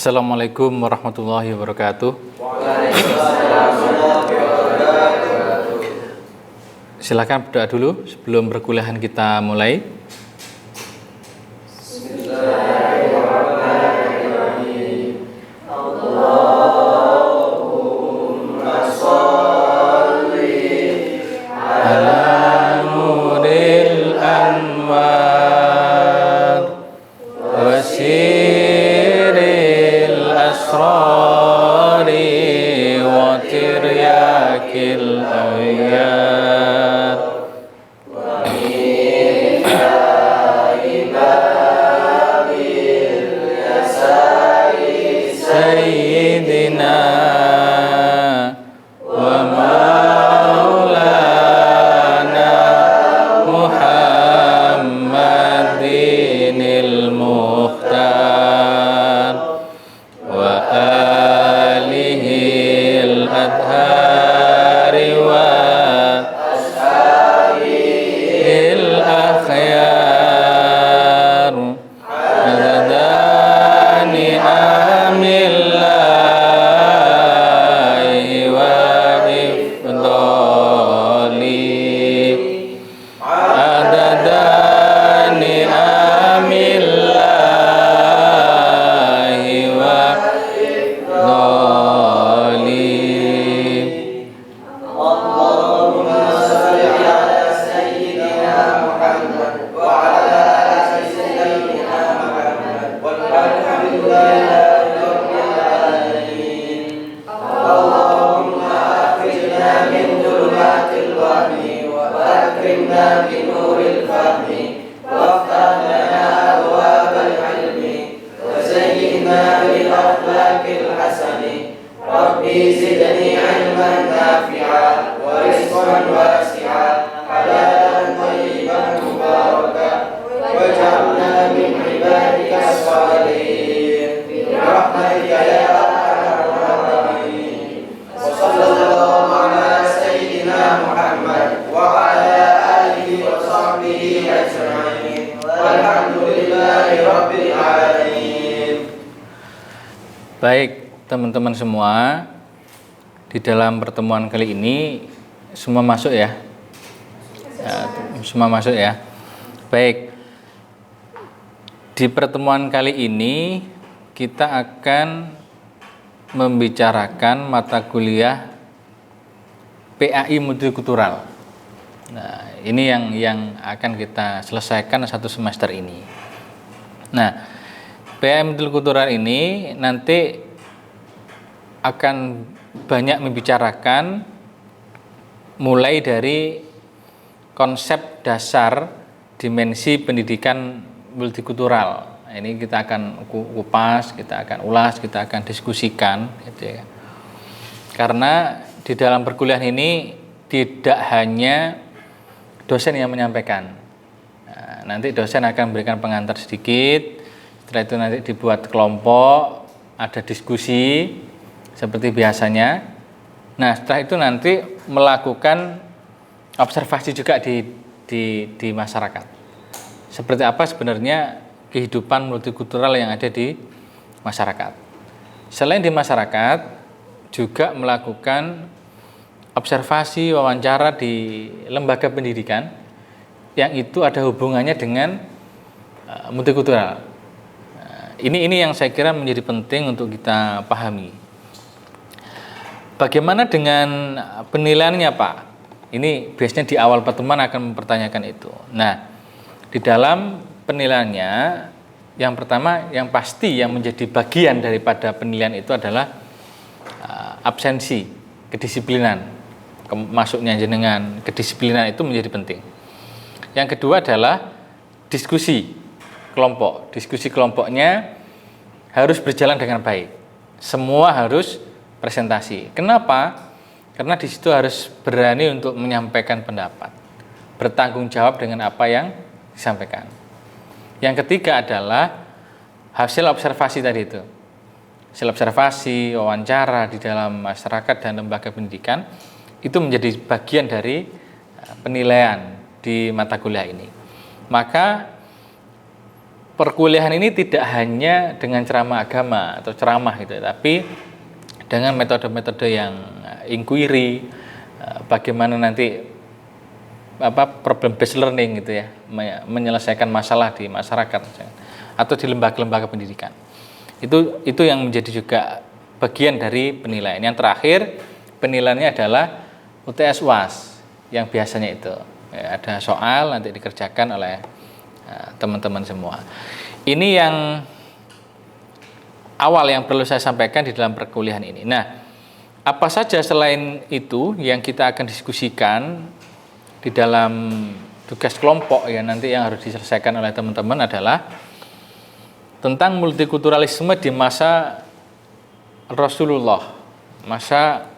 Assalamualaikum warahmatullahi wabarakatuh. Silakan berdoa dulu sebelum perkuliahan kita mulai. Baik, teman-teman semua, di dalam pertemuan kali ini semua masuk ya? Semua masuk ya? Baik, di pertemuan kali ini kita akan membicarakan mata kuliah PAI Multikultural. Nah, ini yang akan kita selesaikan satu semester ini. Nah, PAI Multikultural ini nanti akan banyak membicarakan mulai dari konsep dasar dimensi pendidikan multikultural. Ini kita akan kupas, kita akan ulas, kita akan diskusikan, gitu ya. Karena di dalam perkuliahan ini tidak hanya dosen yang menyampaikan. Nah, nanti dosen akan memberikan pengantar sedikit. Setelah itu nanti dibuat kelompok, ada diskusi seperti biasanya. Nah, setelah itu nanti melakukan observasi juga di masyarakat. Seperti apa sebenarnya kehidupan multikultural yang ada di masyarakat. Selain di masyarakat, juga melakukan observasi, wawancara di lembaga pendidikan yang itu ada hubungannya dengan multikultural. Ini yang saya kira menjadi penting untuk kita pahami. Bagaimana dengan penilaiannya, Pak? Ini biasanya di awal pertemuan akan mempertanyakan itu. Nah, di dalam penilaiannya, yang pertama, yang pasti yang menjadi bagian daripada penilaian itu adalah absensi, kedisiplinan. Masuknya jenengan, kedisiplinan itu menjadi penting. Yang kedua adalah diskusi kelompok. Diskusi kelompoknya harus berjalan dengan baik. Semua harus presentasi. Kenapa? Karena di situ harus berani untuk menyampaikan pendapat, bertanggung jawab dengan apa yang disampaikan. Yang ketiga adalah hasil observasi tadi itu. Hasil observasi, wawancara di dalam masyarakat dan lembaga pendidikan itu menjadi bagian dari penilaian di mata kuliah ini. Maka perkuliahan ini tidak hanya dengan ceramah agama atau ceramah gitu, tapi dengan metode-metode yang inquiry, bagaimana nanti problem based learning gitu ya, menyelesaikan masalah di masyarakat atau di lembaga-lembaga pendidikan. Itu yang menjadi juga bagian dari penilaian. Yang terakhir, penilaiannya adalah UTS UAS yang biasanya itu ya, ada soal nanti dikerjakan oleh teman-teman semua. Ini yang awal yang perlu saya sampaikan di dalam perkuliahan ini. Nah, apa saja selain itu yang kita akan diskusikan di dalam tugas kelompok ya nanti yang harus diselesaikan oleh teman-teman adalah tentang multikulturalisme di masa Rasulullah, masa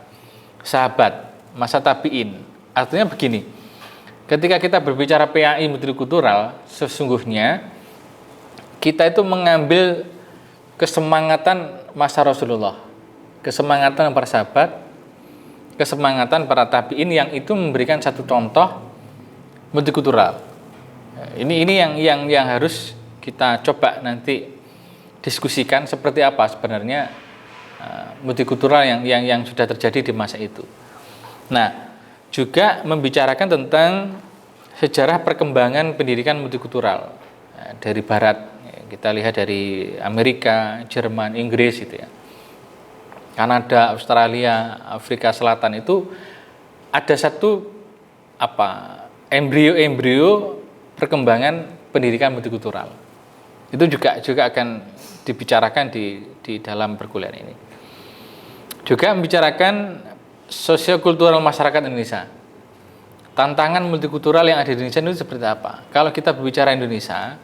sahabat, masa tabi'in. Artinya begini, ketika kita berbicara PAI multikultural, sesungguhnya kita itu mengambil kesemangatan masa Rasulullah, kesemangatan para sahabat, kesemangatan para tabi'in yang itu memberikan satu contoh multikultural. Ini yang harus kita coba nanti diskusikan seperti apa sebenarnya multikultural yang sudah terjadi di masa itu. Nah, juga membicarakan tentang sejarah perkembangan pendidikan multikultural dari Barat. Kita lihat dari Amerika, Jerman, Inggris gitu ya. Kanada, Australia, Afrika Selatan itu ada satu embrio perkembangan pendidikan multikultural. Itu juga akan dibicarakan di dalam perkuliahan ini. Juga membicarakan sosiokultural masyarakat Indonesia. Tantangan multikultural yang ada di Indonesia itu seperti apa? Kalau kita berbicara Indonesia,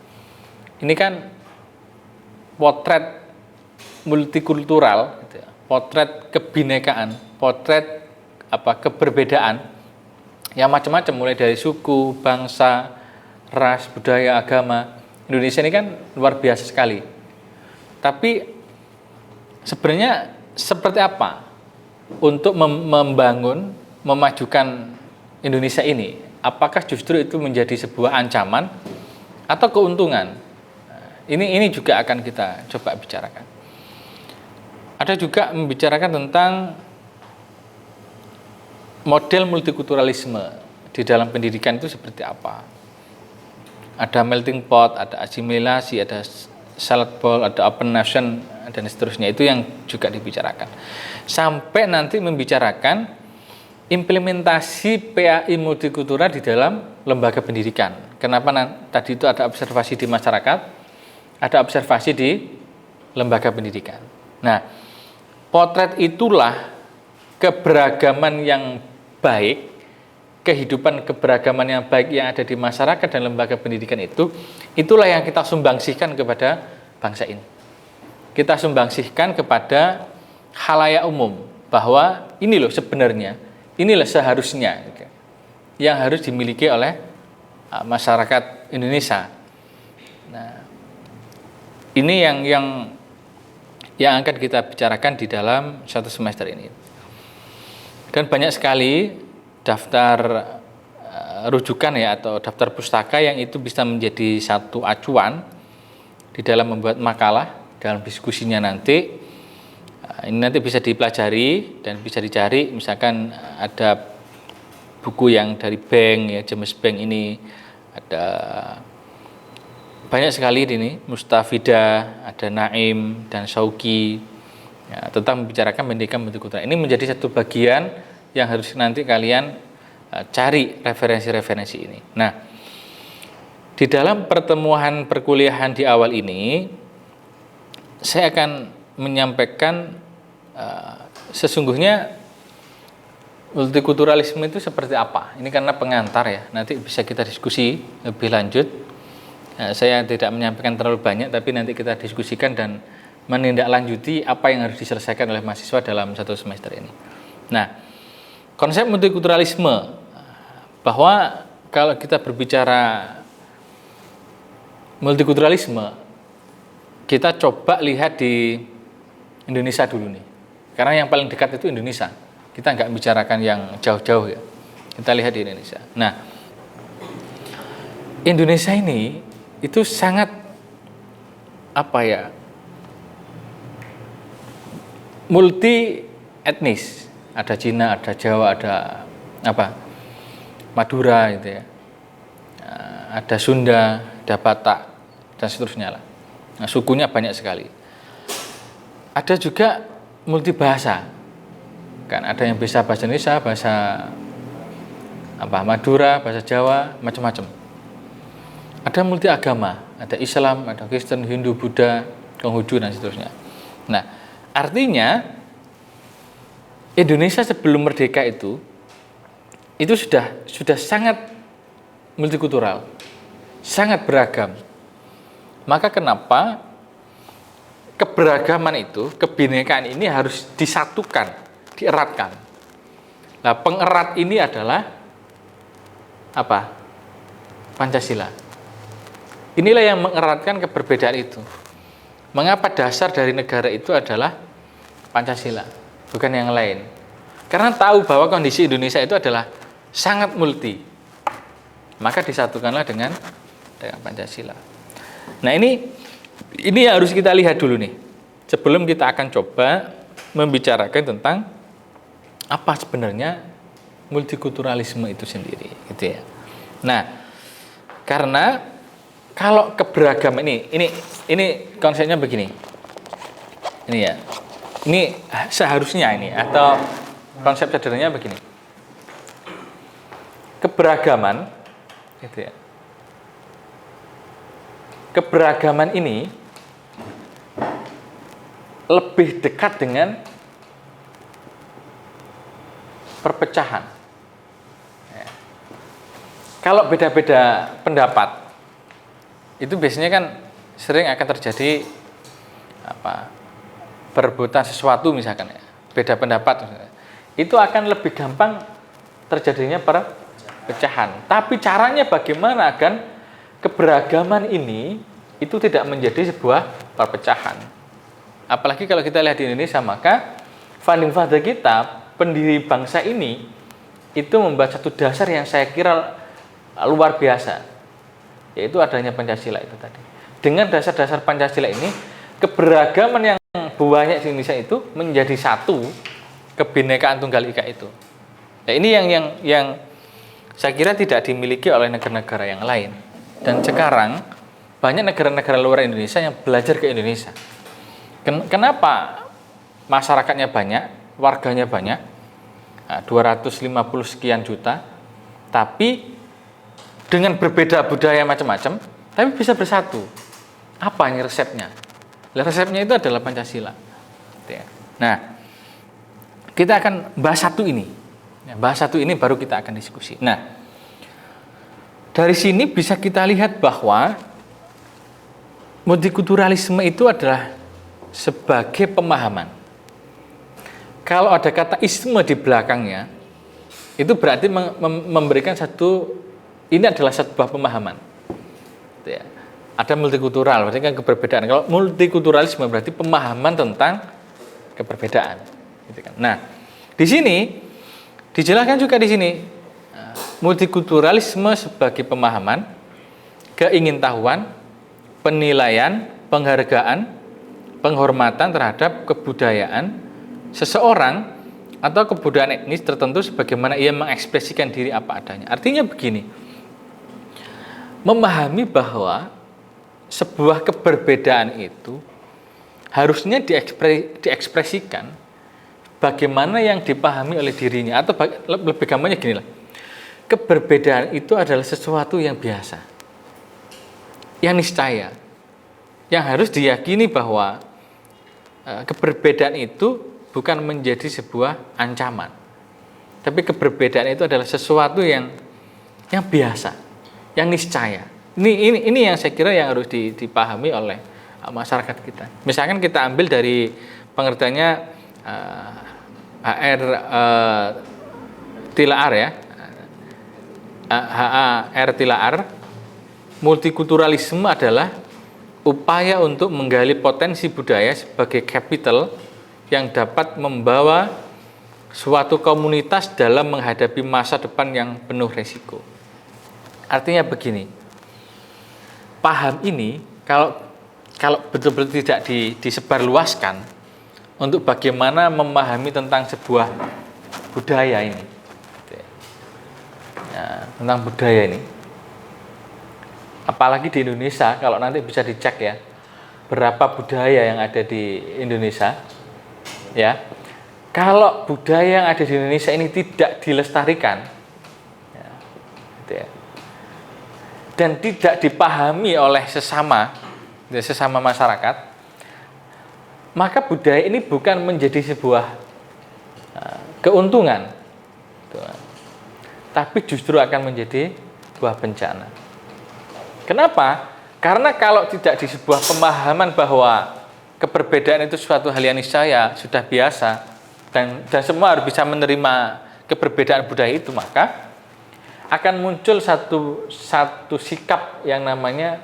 ini kan potret multikultural, gitu ya, potret kebinekaan, potret keberbedaan yang macam-macam, mulai dari suku, bangsa, ras, budaya, agama. Indonesia ini kan luar biasa sekali. Tapi sebenarnya seperti apa untuk membangun, memajukan Indonesia ini? Apakah justru itu menjadi sebuah ancaman atau keuntungan? Ini juga akan kita coba bicarakan. Ada juga membicarakan tentang model multikulturalisme di dalam pendidikan itu seperti apa. Ada melting pot, ada asimilasi, ada salad bowl, ada open nation, dan seterusnya. Itu yang juga dibicarakan. Sampai nanti membicarakan implementasi PAI multikultural di dalam lembaga pendidikan. Kenapa tadi itu ada observasi di masyarakat, ada observasi di lembaga pendidikan. Nah, potret itulah keberagaman yang baik, kehidupan keberagaman yang baik yang ada di masyarakat dan lembaga pendidikan itulah yang kita sumbangsihkan kepada bangsa ini. Kita sumbangsihkan kepada khalayak umum bahwa ini loh sebenarnya, inilah seharusnya yang harus dimiliki oleh masyarakat Indonesia. Nah, ini yang akan kita bicarakan di dalam satu semester ini. Dan banyak sekali daftar rujukan ya atau daftar pustaka yang itu bisa menjadi satu acuan di dalam membuat makalah dalam diskusinya nanti. Ini nanti bisa dipelajari dan bisa dicari, misalkan ada buku yang dari Bank ya, James Bank ini ada banyak sekali ini, Mustafida, ada Naim dan Sauki ya, tentang membicarakan pendidikan multikultural. Ini menjadi satu bagian yang harus nanti kalian cari referensi-referensi ini. Nah, di dalam pertemuan perkuliahan di awal ini, saya akan menyampaikan sesungguhnya multikulturalisme itu seperti apa. Ini karena pengantar ya, nanti bisa kita diskusi lebih lanjut. Saya tidak menyampaikan terlalu banyak, tapi nanti kita diskusikan dan menindaklanjuti apa yang harus diselesaikan oleh mahasiswa dalam satu semester ini. Nah, konsep multikulturalisme, bahwa kalau kita berbicara multikulturalisme, kita coba lihat di Indonesia dulu nih. Karena yang paling dekat itu Indonesia. Kita nggak bicarakan yang jauh-jauh ya. Kita lihat di Indonesia. Nah, Indonesia ini itu sangat apa ya, multi etnis, ada Cina, ada Jawa, ada apa, Madura gitu ya, ada Sunda, ada Batak dan seterusnya lah. Nah, sukunya banyak sekali. Ada juga multi bahasa, kan ada yang bisa bahasa Indonesia, bahasa apa, Madura, bahasa Jawa, macam-macam. Ada multi agama, ada Islam, ada Kristen, Hindu, Buddha, Konghucu dan seterusnya. Nah, artinya Indonesia sebelum merdeka itu sudah sangat multikultural, sangat beragam. Maka kenapa keberagaman itu, kebinekaan ini harus disatukan, dieratkan. Nah, pengerat ini adalah apa? Pancasila. Inilah yang mengeratkan keberbedaan itu. Mengapa dasar dari negara itu adalah Pancasila, bukan yang lain? Karena tahu bahwa kondisi Indonesia itu adalah sangat multi. Maka disatukanlah dengan Pancasila. Nah, ini yang harus kita lihat dulu nih, sebelum kita akan coba membicarakan tentang apa sebenarnya multikulturalisme itu sendiri, gitu ya. Nah, karena kalau keberagaman ini konsepnya begini, ini ya, ini seharusnya ini, atau konsep sederhananya begini, keberagaman, gitu ya. Keberagaman ini lebih dekat dengan perpecahan. Ya. Kalau beda-beda pendapat, itu biasanya kan sering akan terjadi apa, perebutan sesuatu misalkan ya, beda pendapat misalkan. Itu akan lebih gampang terjadinya perpecahan. Tapi caranya bagaimana agar keberagaman ini itu tidak menjadi sebuah perpecahan. Apalagi kalau kita lihat di Indonesia, maka founding father kita, pendiri bangsa ini, itu membuat satu dasar yang saya kira luar biasa, yaitu adanya Pancasila itu tadi. Dengan dasar-dasar Pancasila ini, keberagaman yang banyak di Indonesia itu menjadi satu, kebinekaan tunggal ika itu. Nah, ini yang saya kira tidak dimiliki oleh negara-negara yang lain. Dan sekarang banyak negara-negara luar Indonesia yang belajar ke Indonesia. Kenapa masyarakatnya banyak, warganya banyak, 250 sekian juta, tapi dengan berbeda budaya macam-macam, tapi bisa bersatu. Apa ini resepnya? Resepnya itu adalah Pancasila. Nah, kita akan bahas satu ini. Bahas satu ini baru kita akan diskusi. Nah, dari sini bisa kita lihat bahwa multikulturalisme itu adalah sebagai pemahaman. Kalau ada kata isme di belakangnya, itu berarti memberikan ini adalah sebuah pemahaman. Ya. Ada multikultural, berarti kan keberbedaan. Kalau multikulturalisme berarti pemahaman tentang keberbedaan. Gitu kan. Nah, di sini dijelaskan juga di sini. Multikulturalisme sebagai pemahaman, keingintahuan, penilaian, penghargaan, penghormatan terhadap kebudayaan seseorang atau kebudayaan etnis tertentu sebagaimana ia mengekspresikan diri apa adanya. Artinya begini, memahami bahwa sebuah keberbedaan itu harusnya diekspresikan bagaimana yang dipahami oleh dirinya, atau lebih gampangnya gini lah. Keberbedaan itu adalah sesuatu yang biasa, yang niscaya, yang harus diyakini bahwa keberbedaan itu bukan menjadi sebuah ancaman, tapi keberbedaan itu adalah sesuatu yang biasa, yang niscaya. Ini yang saya kira yang harus dipahami oleh masyarakat kita. Misalkan kita ambil dari pengertiannya HR Tilaar ya. HAR Tilaar, multikulturalisme adalah upaya untuk menggali potensi budaya sebagai capital yang dapat membawa suatu komunitas dalam menghadapi masa depan yang penuh resiko. Artinya begini, paham ini kalau betul-betul tidak disebarluaskan untuk bagaimana memahami tentang sebuah budaya ini, ya, tentang budaya ini. Apalagi di Indonesia, kalau nanti bisa dicek ya, berapa budaya yang ada di Indonesia, ya. Kalau budaya yang ada di Indonesia ini tidak dilestarikan, ya, gitu ya, dan tidak dipahami oleh sesama masyarakat, maka budaya ini bukan menjadi sebuah keuntungan, tapi justru akan menjadi sebuah bencana. Kenapa? Karena kalau tidak di sebuah pemahaman bahwa keberbedaan itu suatu hal yang niscaya, sudah biasa, dan semua harus bisa menerima keberbedaan budaya itu, maka akan muncul satu sikap yang namanya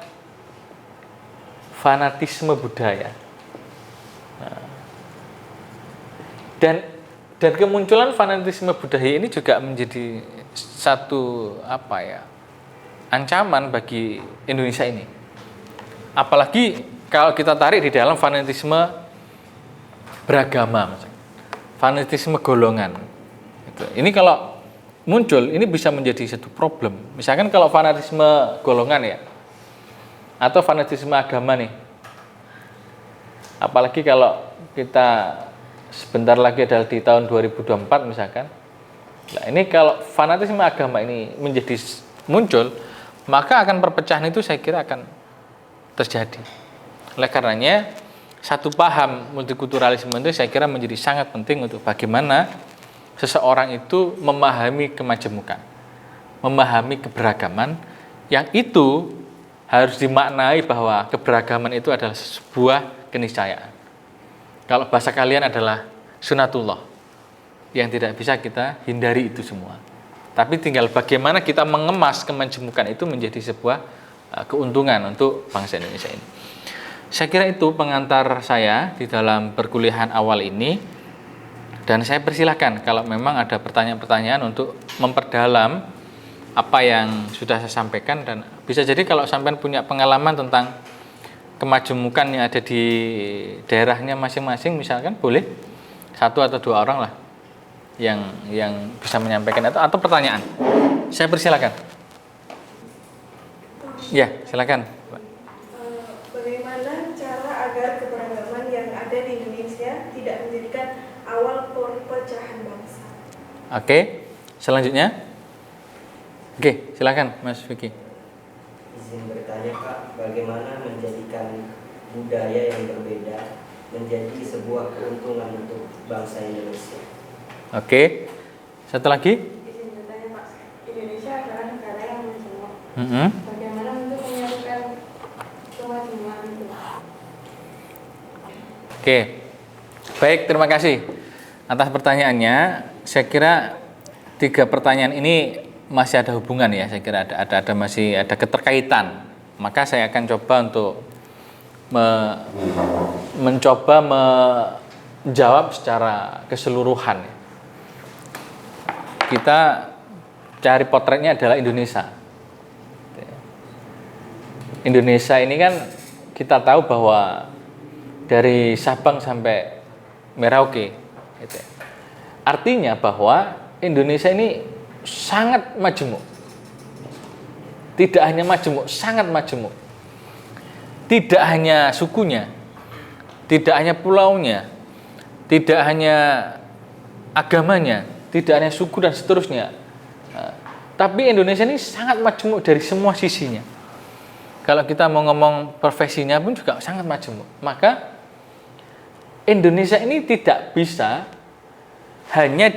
fanatisme budaya. Dan kemunculan fanatisme budaya ini juga menjadi satu ancaman bagi Indonesia ini. Apalagi kalau kita tarik di dalam fanatisme beragama, fanatisme golongan. Ini kalau muncul, ini bisa menjadi satu problem. Misalkan kalau fanatisme golongan ya, atau fanatisme agama nih. Apalagi kalau kita sebentar lagi adalah di tahun 2024 misalkan. Nah, ini kalau fanatisme agama ini menjadi muncul, maka akan perpecahan itu saya kira akan terjadi. Oleh karenanya, satu paham multikulturalisme itu saya kira menjadi sangat penting untuk bagaimana seseorang itu memahami kemajemukan, memahami keberagaman, yang itu harus dimaknai bahwa keberagaman itu adalah sebuah keniscayaan. Kalau bahasa kalian adalah sunatullah, yang tidak bisa kita hindari itu semua. Tapi tinggal bagaimana kita mengemas kemajemukan itu menjadi sebuah keuntungan untuk bangsa Indonesia ini. Saya kira itu pengantar saya di dalam perkuliahan awal ini. Dan saya persilahkan kalau memang ada pertanyaan-pertanyaan untuk memperdalam apa yang sudah saya sampaikan. Dan bisa jadi kalau sampean punya pengalaman tentang kemajemukan yang ada di daerahnya masing-masing, misalkan boleh 1 atau 2 orang lah yang bisa menyampaikan atau pertanyaan. Saya persilakan. Ya, silakan. Bagaimana cara agar keberagaman yang ada di Indonesia tidak menjadikan awal perpecahan bangsa? Oke, selanjutnya. Oke, silakan Mas Vicky. Izin bertanya Kak, bagaimana menjadikan budaya yang berbeda menjadi sebuah keuntungan untuk bangsa Indonesia? Oke, satu lagi. Izin bertanya Pak, Indonesia adalah negara yang majemuk. Mm-hmm. Bagaimana untuk menyatukan kemajemukan itu? Oke, baik, terima kasih atas pertanyaannya. Saya kira 3 pertanyaan ini masih ada hubungan ya. Saya kira masih ada keterkaitan. Maka saya akan coba untuk mencoba menjawab secara keseluruhan. Kita cari potretnya adalah Indonesia. Indonesia ini kan kita tahu bahwa dari Sabang sampai Merauke, artinya bahwa Indonesia ini sangat majemuk. Tidak hanya majemuk, sangat majemuk. Tidak hanya sukunya, tidak hanya pulaunya, tidak hanya agamanya, tidak hanya suku dan seterusnya. Tapi Indonesia ini sangat majemuk dari semua sisinya. Kalau kita mau ngomong profesinya pun juga sangat majemuk. Maka Indonesia ini tidak bisa hanya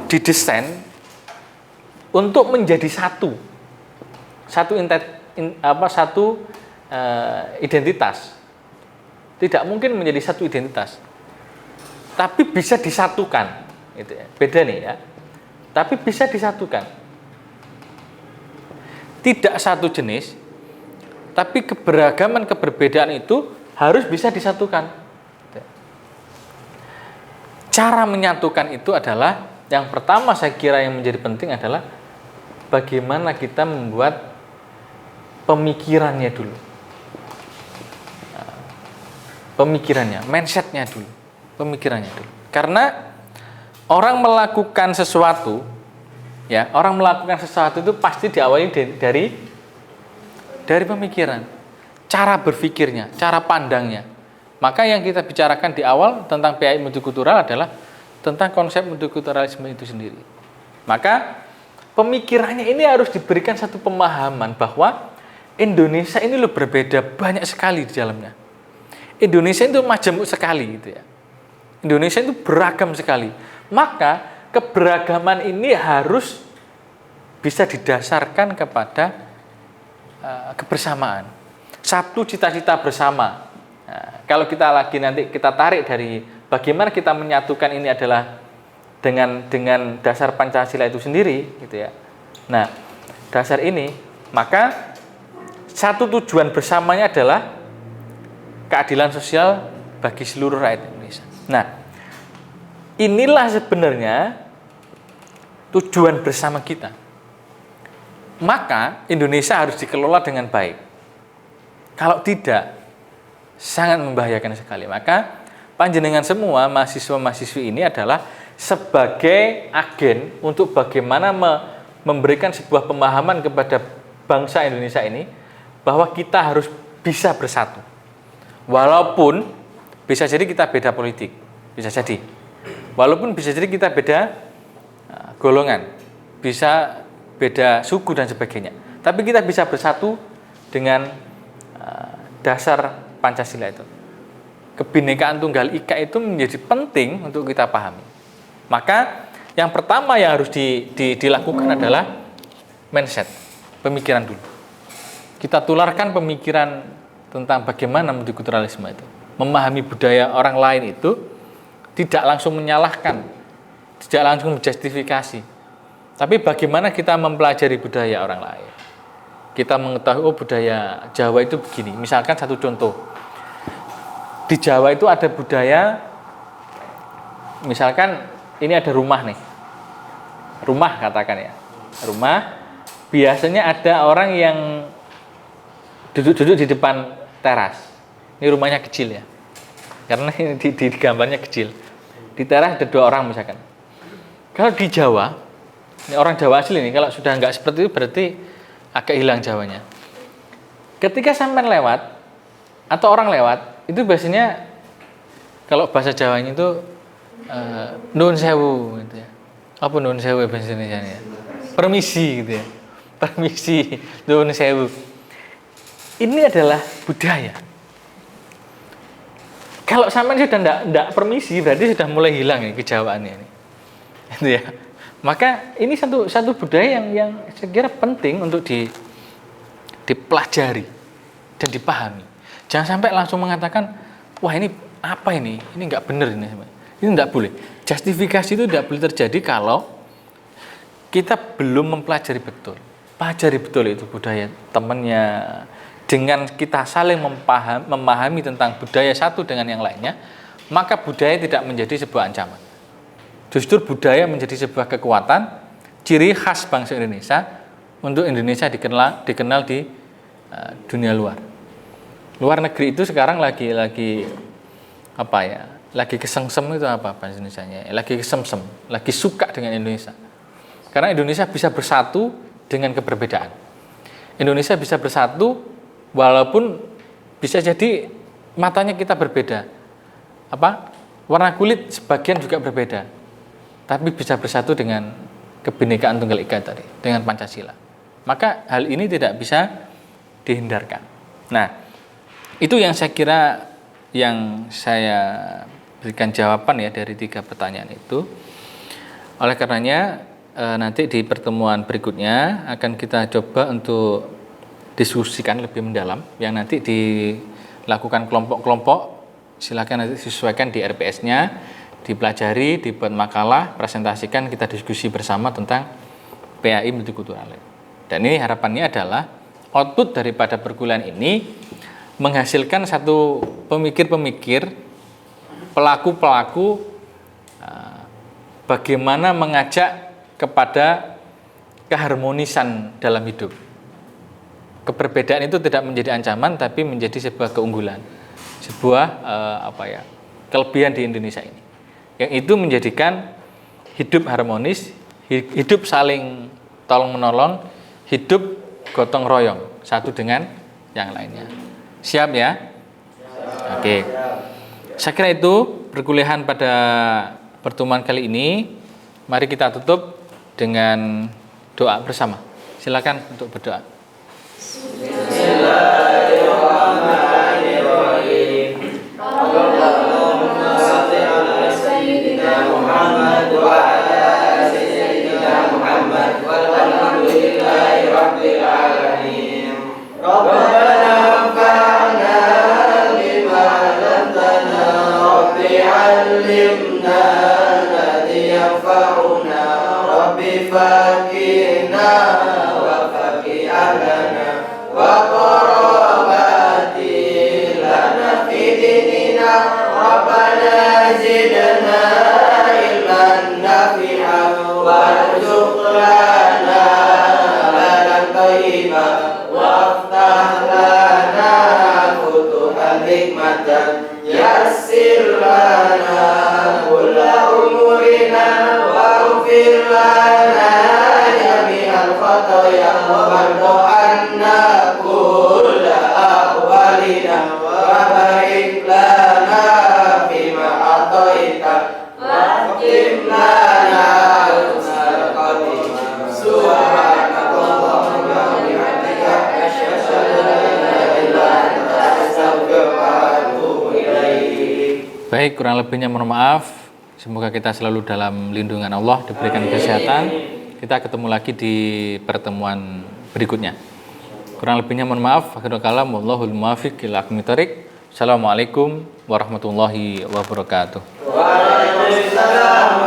didesain untuk menjadi satu identitas. Tidak mungkin menjadi satu identitas, tapi bisa disatukan. Itu ya. Beda nih ya. Tapi bisa disatukan. Tidak satu jenis, tapi keberagaman keberbedaan itu harus bisa disatukan. Cara menyatukan itu adalah yang pertama saya kira yang menjadi penting adalah bagaimana kita membuat pemikirannya dulu. pemikirannya, mindsetnya dulu, pemikirannya dulu. Karena orang melakukan sesuatu, ya, orang melakukan sesuatu itu pasti diawali dari pemikiran, cara berpikirnya, cara pandangnya. Maka yang kita bicarakan di awal tentang PAI multikultural adalah tentang konsep multikulturalisme itu sendiri. Maka pemikirannya ini harus diberikan satu pemahaman bahwa Indonesia ini loh berbeda banyak sekali di dalamnya. Indonesia itu majemuk sekali gitu ya. Indonesia itu beragam sekali. Maka keberagaman ini harus bisa didasarkan kepada kebersamaan. Satu cita-cita bersama. Nah, kalau kita lagi nanti kita tarik dari bagaimana kita menyatukan ini adalah dengan dasar Pancasila itu sendiri gitu ya. Nah, dasar ini, maka satu tujuan bersamanya adalah keadilan sosial bagi seluruh rakyat Indonesia. Nah, inilah sebenarnya tujuan bersama kita. Maka Indonesia harus dikelola dengan baik. Kalau tidak, sangat membahayakan sekali. Maka panjenengan semua mahasiswa-mahasiswi ini adalah sebagai agen untuk bagaimana memberikan sebuah pemahaman kepada bangsa Indonesia ini bahwa kita harus bisa bersatu. Walaupun bisa jadi kita beda politik, bisa jadi. Walaupun bisa jadi kita beda golongan, bisa beda suku dan sebagainya. Tapi kita bisa bersatu dengan dasar Pancasila itu. Kebinekaan Tunggal Ika itu menjadi penting untuk kita pahami. Maka yang pertama yang harus dilakukan adalah mindset, pemikiran dulu. Kita tularkan pemikiran tentang bagaimana multikulturalisme itu. Memahami budaya orang lain itu tidak langsung menyalahkan, tidak langsung menjustifikasi. Tapi bagaimana kita mempelajari budaya orang lain. Kita mengetahui, oh budaya Jawa itu begini. Misalkan satu contoh. Di Jawa itu ada budaya, misalkan ini ada rumah nih. Rumah katakan ya. Rumah, biasanya ada orang yang duduk-duduk di depan teras. Ini rumahnya kecil ya. Karena ini di gambarnya kecil. Di teras ada 2 orang misalkan. Kalau di Jawa, ini orang Jawa asli nih, kalau sudah nggak seperti itu berarti agak hilang Jawanya. Ketika sampean lewat atau orang lewat, itu biasanya kalau bahasa Jawanya itu nuwun sewu gitu ya. Apa nuwun sewu bahasa Indonesia ya? Permisi gitu ya. Permisi, nuwun sewu. Ini adalah budaya. Kalau sampean sudah enggak permisi, berarti sudah mulai hilang ini kejawaannya ini. Gitu ya. Maka ini satu budaya yang saya kira penting untuk dipelajari dan dipahami. Jangan sampai langsung mengatakan, wah ini apa ini? Ini enggak benar ini. Ini enggak boleh. Justifikasi itu tidak boleh terjadi kalau kita belum mempelajari betul. Pelajari betul itu budaya temannya. Dengan kita saling memahami tentang budaya satu dengan yang lainnya, maka budaya tidak menjadi sebuah ancaman. Justru budaya menjadi sebuah kekuatan, ciri khas bangsa Indonesia untuk Indonesia dikenal di dunia luar. Luar negeri itu sekarang lagi apa ya? Lagi kesengsem itu apa bahasa Indonesianya? Lagi kesemsem, lagi suka dengan Indonesia. Karena Indonesia bisa bersatu dengan keberbedaan. Indonesia bisa bersatu walaupun bisa jadi matanya kita berbeda. Warna kulit sebagian juga berbeda. Tapi bisa bersatu dengan kebinekaan Tunggal Ika tadi, dengan Pancasila. Maka hal ini tidak bisa dihindarkan. Nah, itu yang saya kira yang saya berikan jawaban ya dari 3 pertanyaan itu. Oleh karenanya nanti di pertemuan berikutnya akan kita coba untuk diskusikan lebih mendalam yang nanti dilakukan kelompok-kelompok. Silakan nanti disesuaikan di RPS-nya, dipelajari, dibuat makalah, presentasikan, kita diskusi bersama tentang PAI multikultural. Dan ini harapannya adalah output daripada perkuliahan ini menghasilkan satu pemikir-pemikir, pelaku-pelaku bagaimana mengajak kepada keharmonisan dalam hidup. Keberbedaan itu tidak menjadi ancaman, tapi menjadi sebuah keunggulan. sebuah kelebihan di Indonesia ini, yang itu menjadikan hidup harmonis, hidup saling tolong menolong, hidup gotong royong satu dengan yang lainnya. Siap ya? Oke. Saya kira itu perkuliahan pada pertemuan kali ini. Mari kita tutup dengan doa bersama. Silakan untuk berdoa. Bismillahirrahmanirrahim. Allahumma shalli ala sayyidina Muhammad wa ala sayyidina Muhammad walhamdulillahi rabbil alamin. Rabbana anfa'na bima 'allamtana rabbi 'allimna alladhi yanfa'una rabbi faqihna wa faqih ahlana wa qarabati lana fi dinina rabbana zidna ilman nafi'an warzuqna halalan thayyiban waftah lana futuhan hikmatan yassir lana kulla umurina waghfir lana jami'al khataya warda anna kulla ahwalina wa barik lana fima ataita waqim lana al-qadim subhanakallahumma wa bihamdika asyhadu an la ilaha illa anta astaghfiruka wa atubu ilaik. Baik, kurang lebihnya mohon maaf. Semoga kita selalu dalam lindungan Allah, diberikan kesehatan. Kita ketemu lagi di pertemuan berikutnya. Kurang lebihnya mohon maaf. Akhirul kalam, wallahul muwaffiq ila aqwamit thoriq. Assalamualaikum warahmatullahi wabarakatuh. Waalaikumsalam.